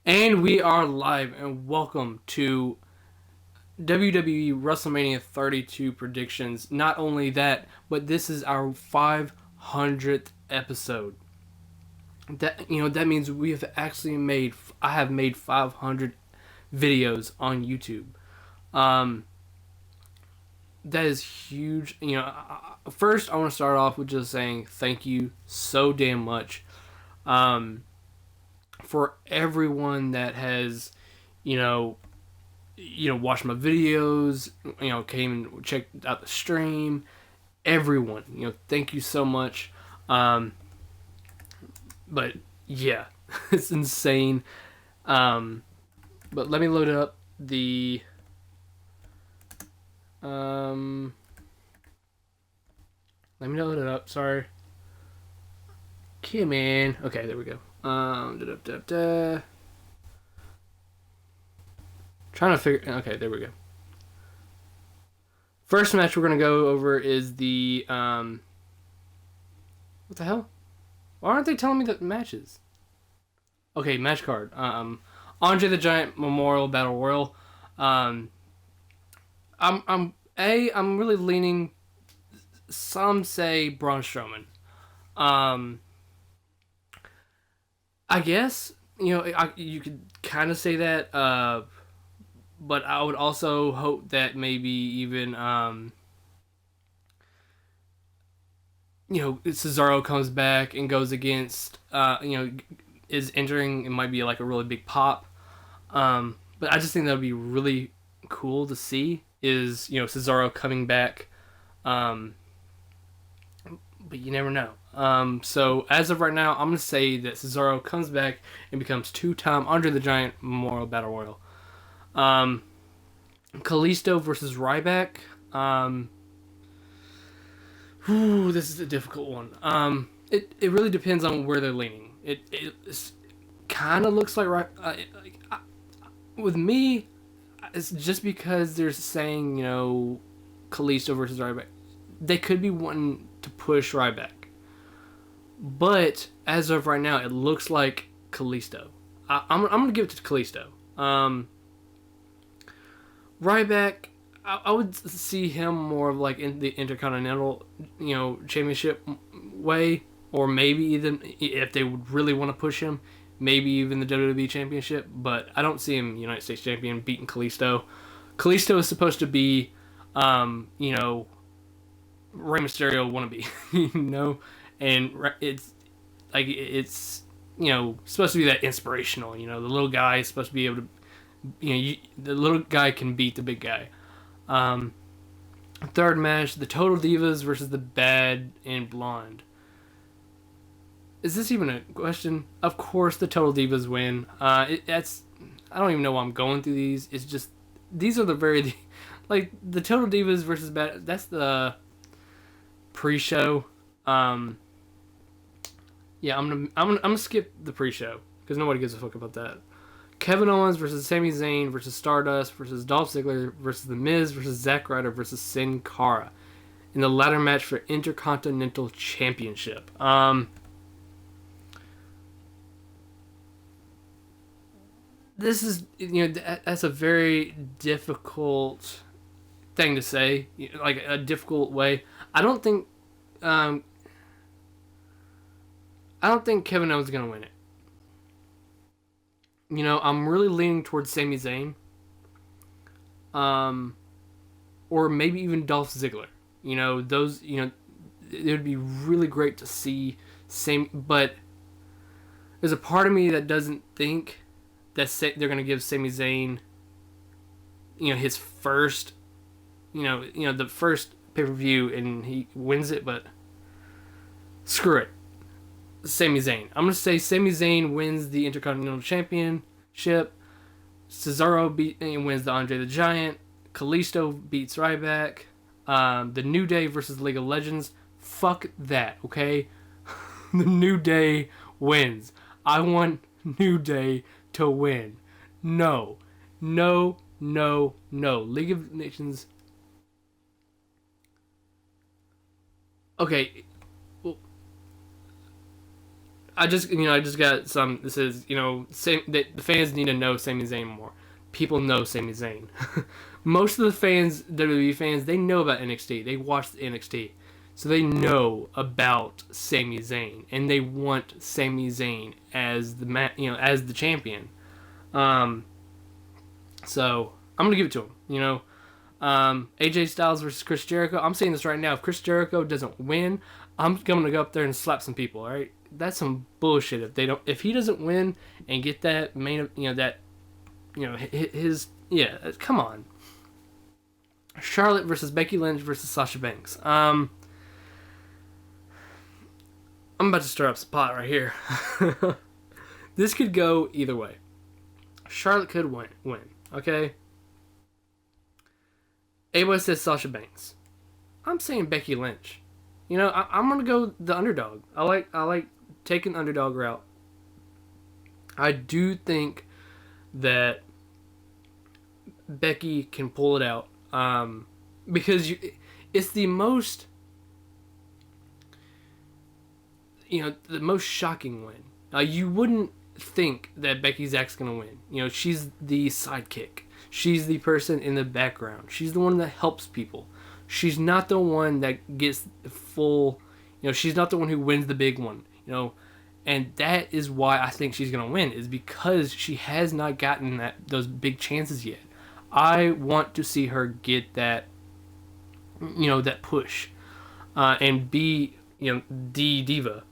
And we are live, and welcome to WWE WrestleMania 32 predictions. Not only that, but this is our 500th episode. That means we have actually made. I have made 500 videos on YouTube. Um, that is huge. First I want to start off with just saying thank you so damn much. Um, for everyone that has, you know, watched my videos, came and checked out the stream. Everyone, thank you so much. Um, but yeah, it's insane. Um, but let me load up the. Um, Let me load it up. Sorry. Come in. Okay, there we go. Trying to figure. Okay, there we go. First match we're gonna go over is the What the hell? Why aren't they telling me the matches? Okay, match card. Andre the Giant Memorial Battle Royal. Um, I'm really leaning. Some say Braun Strowman. Um, I guess you could kind of say that. But I would also hope that maybe even Cesaro comes back and goes against is entering. It might be like a really big pop. But I just think that would be really cool to see is Cesaro coming back. Um, but you never know. So as of right now, I'm gonna say that Cesaro comes back and becomes two-time Andre the Giant Memorial Battle Royal. Um, Kalisto versus Ryback. This is a difficult one. It really depends on where they're leaning. It kind of looks like with me, it's just because they're saying Kalisto versus Ryback. They could be wanting to push Ryback, but as of right now, it looks like Kalisto. I'm gonna give it to Kalisto. Ryback, I would see him more of like in the Intercontinental, Championship way, or maybe even if they would really want to push him, maybe even the WWE Championship. But I don't see him United States Champion beating Kalisto. Kalisto is supposed to be, Rey Mysterio wannabe, and it's supposed to be that inspirational. The little guy is supposed to be able to the little guy can beat the big guy. Um, Third match, the Total Divas versus the Bad and Blonde. Is this even a question? Of course, the Total Divas win. That's I don't even know why I'm going through these. It's just these are the very like the Total Divas versus Bad. That's the pre-show. Yeah, I'm gonna skip the pre-show because nobody gives a fuck about that. Kevin Owens versus Sami Zayn versus Stardust versus Dolph Ziggler versus The Miz versus Zack Ryder versus Sin Cara in the ladder match for Intercontinental Championship. This is that's a very difficult thing to say, like a difficult way. I don't think um, I don't think Kevin Owens is gonna win it. I'm really leaning towards Sami Zayn. Um, or maybe even Dolph Ziggler. Those. It would be really great to see but there's a part of me that doesn't think that they're gonna give Sami Zayn, his first, the first pay per view and he wins it. But screw it. Sami Zayn. I'm gonna say Sami Zayn wins the Intercontinental Championship. Cesaro wins the Andre the Giant. Kalisto beats Ryback. The New Day versus League of Legends. Fuck that, okay? The New Day wins. I want New Day to win. No. No, no, no. League of Nations. Okay. I just got some. This is the fans need to know Sami Zayn more. People know Sami Zayn. Most of the fans, WWE fans, they know about NXT. They watch the NXT, so they know about Sami Zayn, and they want Sami Zayn as as the champion. So I'm gonna give it to him. AJ Styles versus Chris Jericho. I'm saying this right now. If Chris Jericho doesn't win, I'm gonna go up there and slap some people. All right, that's some bullshit. If he doesn't win and get that come on. Charlotte versus Becky Lynch versus Sasha Banks. I'm about to stir up some pot right here. This could go either way. Charlotte could win. Okay. Everybody says Sasha Banks. I'm saying Becky Lynch. I'm gonna go the underdog. I like taking the underdog route. I do think that Becky can pull it out. Because it's the most, the most shocking win. You wouldn't think that Becky's actually going to win. She's the sidekick. She's the person in the background. She's the one that helps people. She's not the one that gets full, she's not the one who wins the big one, and that is why I think she's going to win, is because she has not gotten those big chances yet. I want to see her get that, that push, and be, the diva.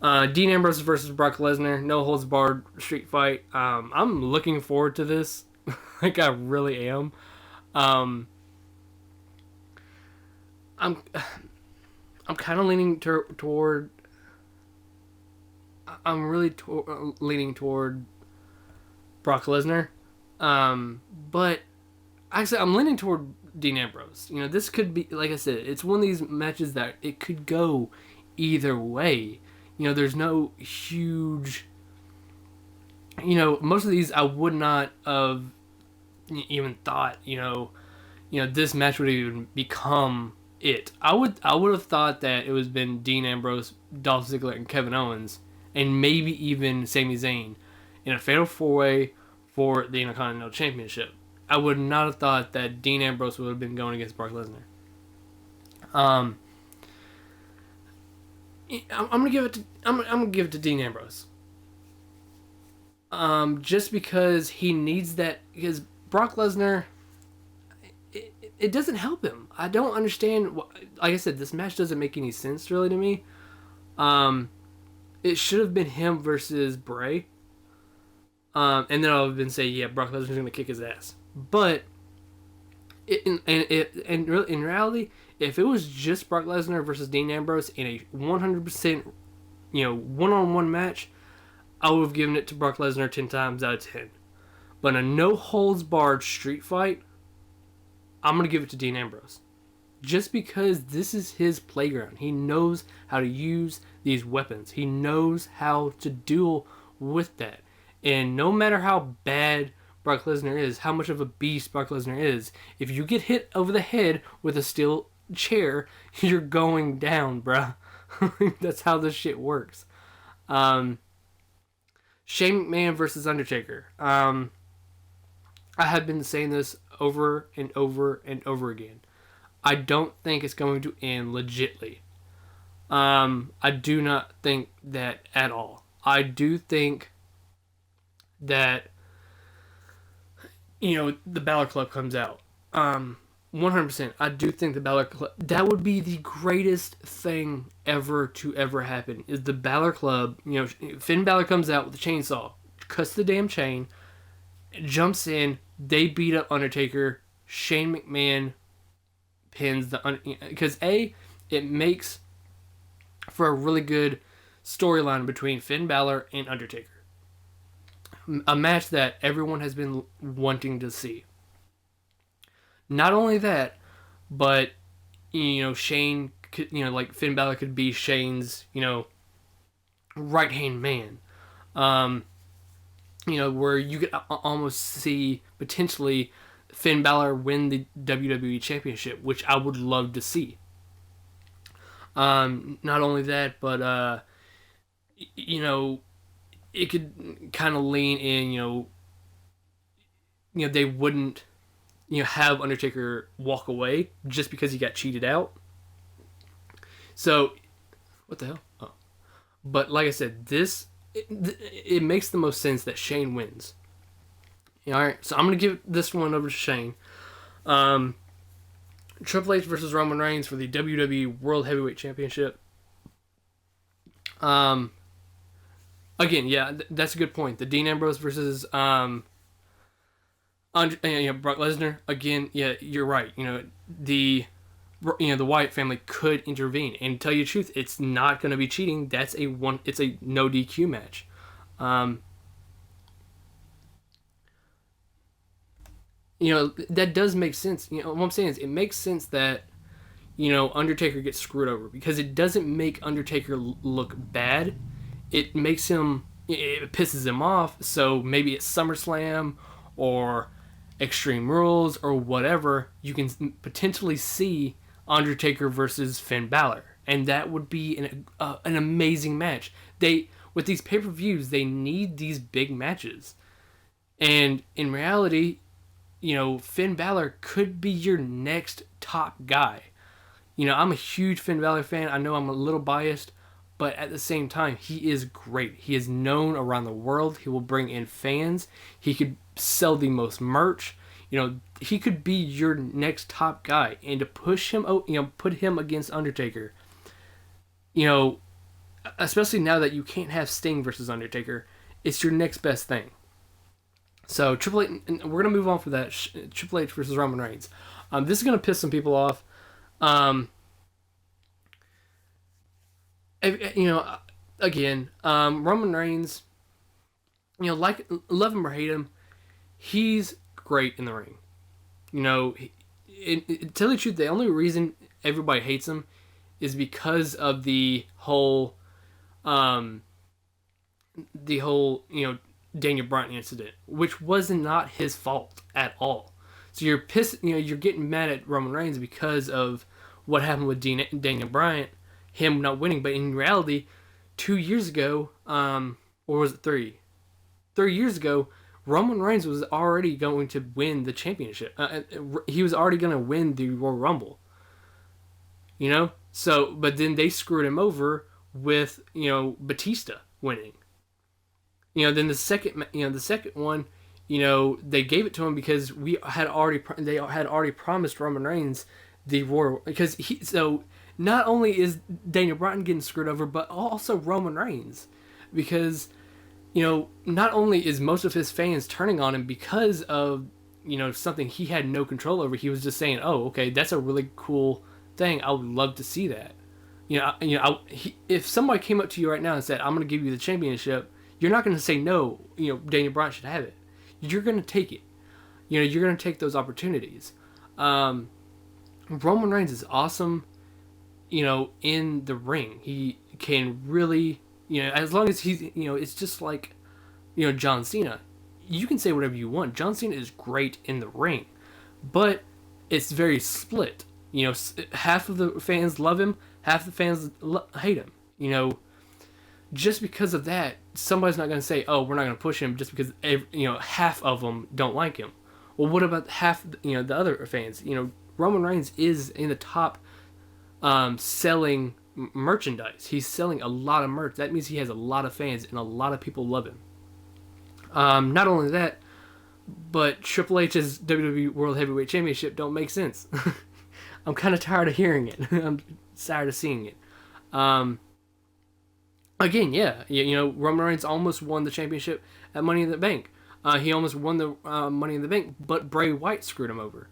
Dean Ambrose versus Brock Lesnar, no holds barred street fight. I'm looking forward to this. Like, I really am. I'm kind of leaning toward. I'm really leaning toward Brock Lesnar. But actually, I'm leaning toward Dean Ambrose. This could be, like I said, it's one of these matches that it could go either way. There's no huge. Most of these I would not have even thought. This match would even become it. I would have thought that it was been Dean Ambrose, Dolph Ziggler, and Kevin Owens, and maybe even Sami Zayn in a fatal 4-way for the Intercontinental Championship. I would not have thought that Dean Ambrose would have been going against Brock Lesnar. I'm gonna give it to Dean Ambrose. Just because he needs that, because Brock Lesnar, it doesn't help him. I don't understand. Like I said, this match doesn't make any sense really to me. It should have been him versus Bray. And then I'll have been saying, yeah, Brock Lesnar's gonna kick his ass. But in reality, if it was just Brock Lesnar versus Dean Ambrose in a 100%, one-on-one match, I would have given it to Brock Lesnar 10 times out of 10. But in a no-holds-barred street fight, I'm going to give it to Dean Ambrose. Just because this is his playground. He knows how to use these weapons. He knows how to deal with that. And no matter how bad Brock Lesnar is, how much of a beast Brock Lesnar is, if you get hit over the head with a steel chair, you're going down, bruh. That's how this shit works. Shane McMahon versus Undertaker. I have been saying this over and over and over again. I don't think it's going to end legitly. I do not think that at all. I do think that, the Balor Club comes out. 100%. I do think the Balor Club, that would be the greatest thing ever to ever happen, is the Balor Club. Finn Balor comes out with a chainsaw, cuts the damn chain, jumps in, they beat up Undertaker, Shane McMahon pins because it makes for a really good storyline between Finn Balor and Undertaker. A match that everyone has been wanting to see. Not only that, but Shane could, like Finn Balor could be Shane's, right hand man. Where you could almost see potentially Finn Balor win the WWE Championship, which I would love to see. Not only that, but you know, it could kind of lean in, they wouldn't, have Undertaker walk away just because he got cheated out. So, what the hell? Oh. But like I said, it makes the most sense that Shane wins. All right, so I'm gonna give this one over to Shane. Um, Triple H versus Roman Reigns for the WWE World Heavyweight Championship. Um, Again, yeah, that's a good point. The Dean Ambrose versus Brock Lesnar. Again, yeah, you're right. The Wyatt family could intervene, and tell you the truth, it's not going to be cheating. It's a no DQ match. Um, that does make sense. What I'm saying is, it makes sense that Undertaker gets screwed over because it doesn't make Undertaker look bad. It pisses him off. So maybe it's SummerSlam or Extreme Rules or whatever, you can potentially see Undertaker versus Finn Balor, and that would be an amazing match. With these pay-per-views, they need these big matches, and in reality, Finn Balor could be your next top guy. I'm a huge Finn Balor fan. I know I'm a little biased, but at the same time, he is great. He is known around the world. He will bring in fans. He could sell the most merch. He could be your next top guy. And to push him, put him against Undertaker, especially now that you can't have Sting versus Undertaker, it's your next best thing. So Triple H, and we're gonna move on for that. Triple H versus Roman Reigns. This is gonna piss some people off. Again, Roman Reigns, like, love him or hate him, he's great in the ring. To tell you the truth, the only reason everybody hates him is because of um, Daniel Bryan incident, which was not his fault at all. So you're pissed, you're getting mad at Roman Reigns because of what happened with Daniel Bryan, him not winning. But in reality, 2 years ago, or was it 3? 3 years ago, Roman Reigns was already going to win the championship. He was already going to win the Royal Rumble. So, but then they screwed him over with, Batista winning. Then the second one, they gave it to him because they had already promised Roman Reigns the Royal, because so not only is Daniel Bryan getting screwed over, but also Roman Reigns, because not only is most of his fans turning on him because of something he had no control over. He was just saying, "Oh, okay, that's a really cool thing. I would love to see that." If somebody came up to you right now and said, "I'm going to give you the championship," you're not going to say no. Daniel Bryan should have it. You're going to take it. You're going to take those opportunities. Roman Reigns is awesome. In the ring, he can really, as long as he's, it's just like, John Cena. You can say whatever you want. John Cena is great in the ring, but it's very split. Half of the fans love him, half the fans hate him. Just because of that, somebody's not going to say, "Oh, we're not going to push him," just because half of them don't like him. Well, what about half the other fans? Roman Reigns is in the top selling merchandise. He's selling a lot of merch. That means he has a lot of fans and a lot of people love him. Not only that, but Triple H's WWE World Heavyweight Championship don't make sense. I'm kind of tired of hearing it. I'm tired of seeing it. Again, yeah, Roman Reigns almost won the championship at Money in the Bank. He almost won the Money in the Bank, but Bray Wyatt screwed him over.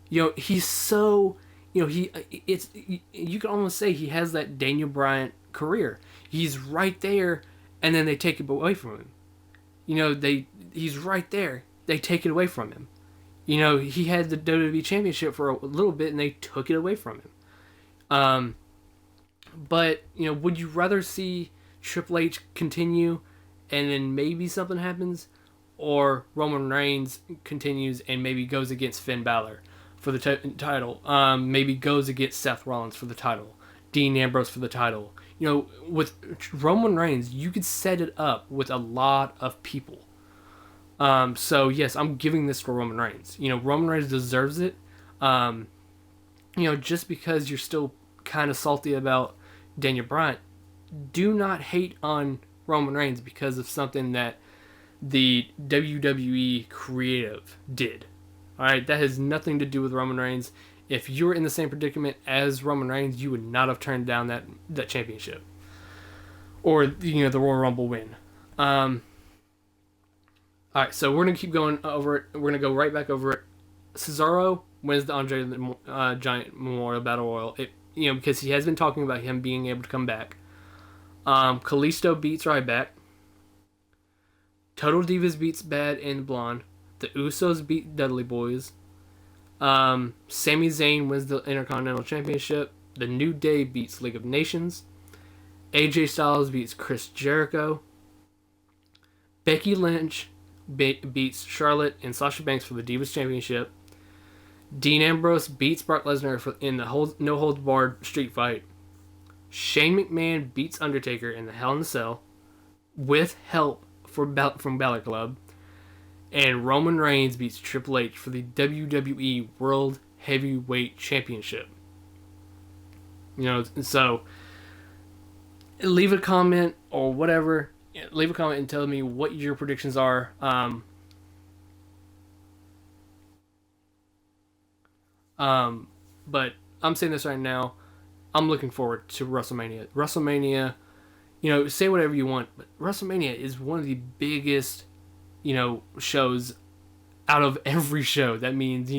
He's so, you can almost say he has that Daniel Bryan career. He's right there, and then they take it away from him. He's right there. They take it away from him. He had the WWE Championship for a little bit, and they took it away from him. But, would you rather see Triple H continue and then maybe something happens? Or Roman Reigns continues and maybe goes against Finn Balor for the title? Maybe goes against Seth Rollins for the title. Dean Ambrose for the title. You know, with Roman Reigns, you could set it up with a lot of people. So yes, I'm giving this to Roman Reigns. You know, Roman Reigns deserves it. Um, you know, just because you're still kind of salty about Daniel Bryan, do not hate on Roman Reigns because of something that the WWE creative did. All right, that has nothing to do with Roman Reigns. If you were in the same predicament as Roman Reigns, you would not have turned down that championship or the Royal Rumble win. All right, so we're gonna keep going over it. We're gonna go right back over it. Cesaro wins the Andre Giant Memorial Battle Royal. Because he has been talking about him being able to come back. Kalisto beats Ryback. Total Divas beats Bad and Blonde. The Usos beat Dudley Boys. Sami Zayn wins the Intercontinental Championship. The New Day beats League of Nations. AJ Styles beats Chris Jericho. Becky Lynch beats Charlotte and Sasha Banks for the Divas Championship. Dean Ambrose beats Brock Lesnar in the no holds barred street fight. Shane McMahon beats Undertaker in the Hell in a Cell with help from Balor Club. And Roman Reigns beats Triple H for the WWE World Heavyweight Championship. So leave a comment or whatever. Leave a comment and tell me what your predictions are. But I'm saying this right now. I'm looking forward to WrestleMania. WrestleMania, say whatever you want, but WrestleMania is one of the biggest, shows out of every show. That means,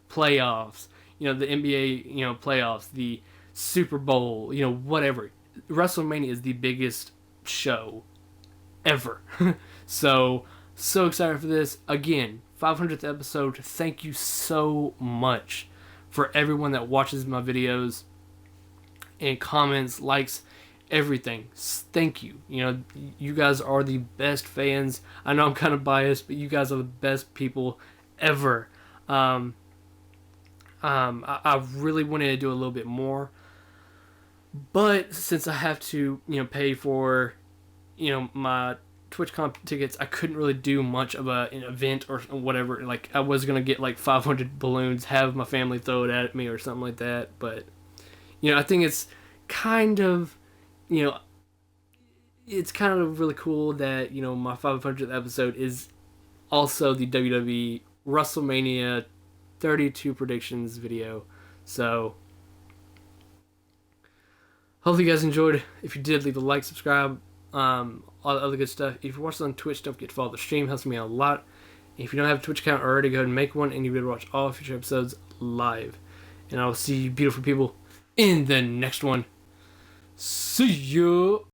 playoffs, the NBA, playoffs, the Super Bowl, whatever. WrestleMania is the biggest show ever. So excited for this. Again, 500th episode. Thank you so much for everyone that watches my videos and comments, likes, everything. Thank you. You guys are the best fans. I know I'm kind of biased, but you guys are the best people ever. I really wanted to do a little bit more, but since I have to, pay for, my TwitchCon tickets, I couldn't really do much of an event or whatever. Like, I was gonna get like 500 balloons, have my family throw it at me or something like that. But I think it's kind of, it's kind of really cool that my 500th episode is also the WWE WrestleMania 32 predictions video. So hopefully you guys enjoyed. If you did, leave a like, subscribe, all the other good stuff. If you're watching on Twitch, don't forget to follow the stream. Helps me out a lot. If you don't have a Twitch account already, go ahead and make one, and you'll be able to watch all future episodes live. And I'll see you beautiful people in the next one. See you.